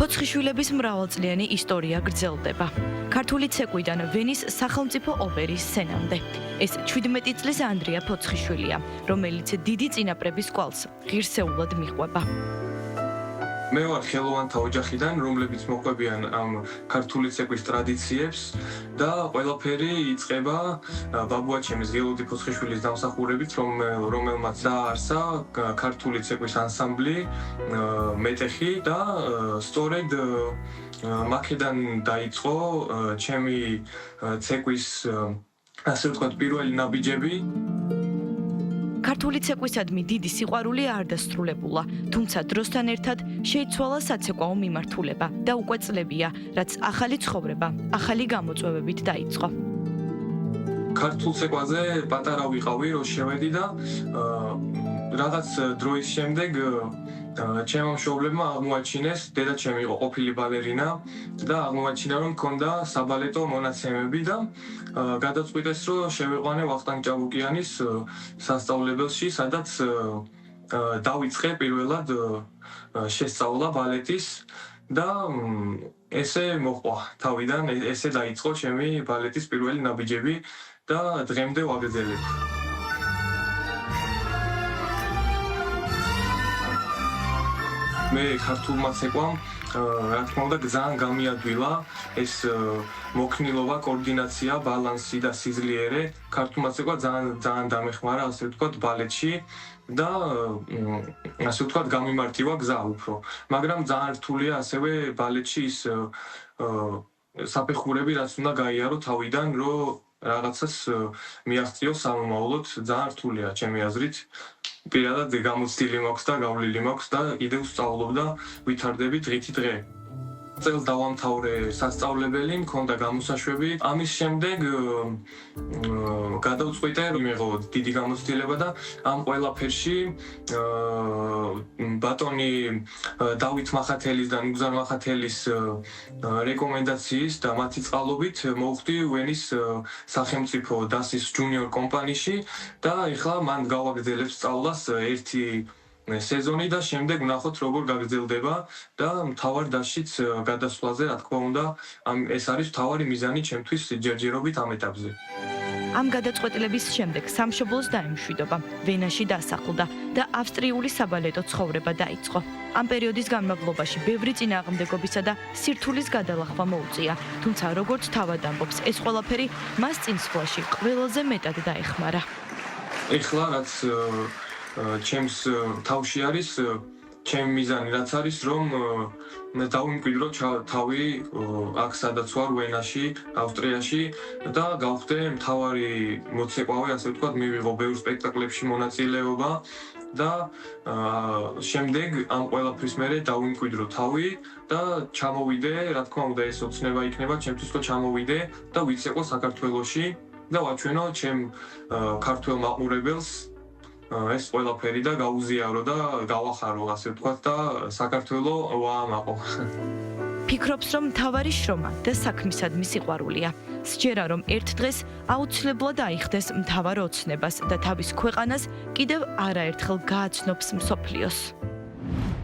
ფოცხიშვილების მრავალწლიანი ისტორია გრძელდება. ქართული ცეკვიდან ვენის სახელმწიფო ოპერის სცენამდე. ეს 17 წლის ანდრია ფოცხიშვილია, რომელიც დიდი წინაპრების კვალს ღირსეულად მიჰყვება. მე ვარ ხელოვანთა ოჯახიდან, რომლებიც მოყვებიან ამ ქართული ცეკვის ტრადიციებს და ყველაფერი იწყება ბაბუაჩემის გელუდი ფოცხიშვილის დამსახურებით, რომელმაც დააარსა ქართული ცეკვის ანსამბლი მეტეხი და სწორედ მაქედან დაიწყო ჩემი ცეკვის ასე ვთქვათ პირველი ნაბიჯები. ქართული ცეკვისადმი დიდი სიყვარული არ დასრულებულა, თუმცა დროსთან ერთად შეიცვალა საცეკვაო მიმართულება და უკვე წლებია, რაც ახალი ცხოვრება, ახალი გამოწვევებით დაიწყო. ქართულ ცეკვაზე პატარა ვიყავი, რო შევედი და რაღაც დროის შემდეგ ჩემო მშობლებმა აღმოაჩინეს, დედაჩემი იყო ყოფილი ბალერინა და აღმოაჩინა, რომ მქონდა საბალეტო მონაცემები და გადაწყვიტეს, რომ შევიყვანე ვახტანგ ჭაბუკიანის სასწავლებელში, სადაც დავიწყე პირველად შესწავლა ბალეტის და ესე მოყვა თავიდან, ესე დაიწყო ჩემი ბალეტის პირველი ნაბიჯები და დღემდე ვაგრძელებ. მე ქართულმა ცეკვამ, რა თქმა უნდა, ძალიან გამიადვილა ეს მოქნილობა, კოორდინაცია, ბალანსი და სიძლიერე. ქართულმა ცეკვამ ძალიან დამეხმარა, ასე ვთქვათ, ბალეტში და ასე ვთქვათ, გამიმარტივა გზა უფრო. მაგრამ ძალიან რთულია ასევე ბალეტში ის საფეხურები, რაც უნდა გაიარო თავიდან, რომ რაღაცას მიაღწიო სამომავლოდ, ძალიან რთულია ჩემი აზრით. პირადად გამოცდილი მაქვს და გავლილი მაქვს და კიდევ ვსწავლობ და ვითარდები დღითი დღე. წელს დავამთავრე სასწავლებელი, მქონდა გამოსაშვები. ამის შემდეგ გადავწყვიტე, რომ მიიღო დიდი გამოცდილება და ამ ყველაფერში ბატონი დავით მახათელის და ნუგზარ მახათელის რეკომენდაციის და მათი წყალობით მოვხდი ვენის სახელმწიფო დასის ჯუნიორ კომპანიაში და ეხლა მან გავაგრძელებ სწავლას ერთი სეზონი და შემდეგ ვნახოთ როგორ გაგრძელდება და მთავარ დასშიც გადასვლაზე, რა თქმა უნდა, ეს არის მთავარი მიზანი ჩემთვის ჯერჯერობით ამ ეტაპზე. ამ გადაწყვეტილების შემდეგ სამშობლოს დაემშვიდობა, ვენაში დასახლდა და ავსტრიული საბალეტო ცხოვრება დაიწყო. ამ პერიოდის განმავლობაში ბევრი წინააღმდეგობისა და სირთულის გადალახვა მოუწია, თუმცა როგორც თავად ამბობს, ეს ყველაფერი მას წინსვლაში ყველაზე მეტად დაეხმარა. ეხლა რაც ჩემს თავში არის, ჩემი მიზანი რაც არის, რომ დავიმკვიდრო თავი აქ სადაც ვარ ვენაში, ავსტრიაში და გავხდე მთავარი მოცეკვავე, ასე ვთქვათ, მივიღო ბევრ სპექტაკლებში მონაწილეობა და შემდეგ ამ ყველაფრის მერე დავიმკვიდრო თავი და ჩამოვიდე, რა თქმა უნდა, ეს ოცნება იქნება ჩემთვის, რომ ჩამოვიდე და ვიცეყო საქართველოში და ვაჩვენო ჩემ ქართველ მაყურებელს ეს ყველაფერი და გაუზიარო და გავახარო, ასე ვთქვათ და საქართველო ვაამაყო. ფიქრობს, რომ მთავარი შრომა და საქმისადმი სიყვარულია. სჯერა, რომ ერთ დღეს აუცილებლად აიხდეს მთავარ ოცნებას და თავის ქვეყანას კიდევ არაერთხელ გააცნობს მსოფლიოს.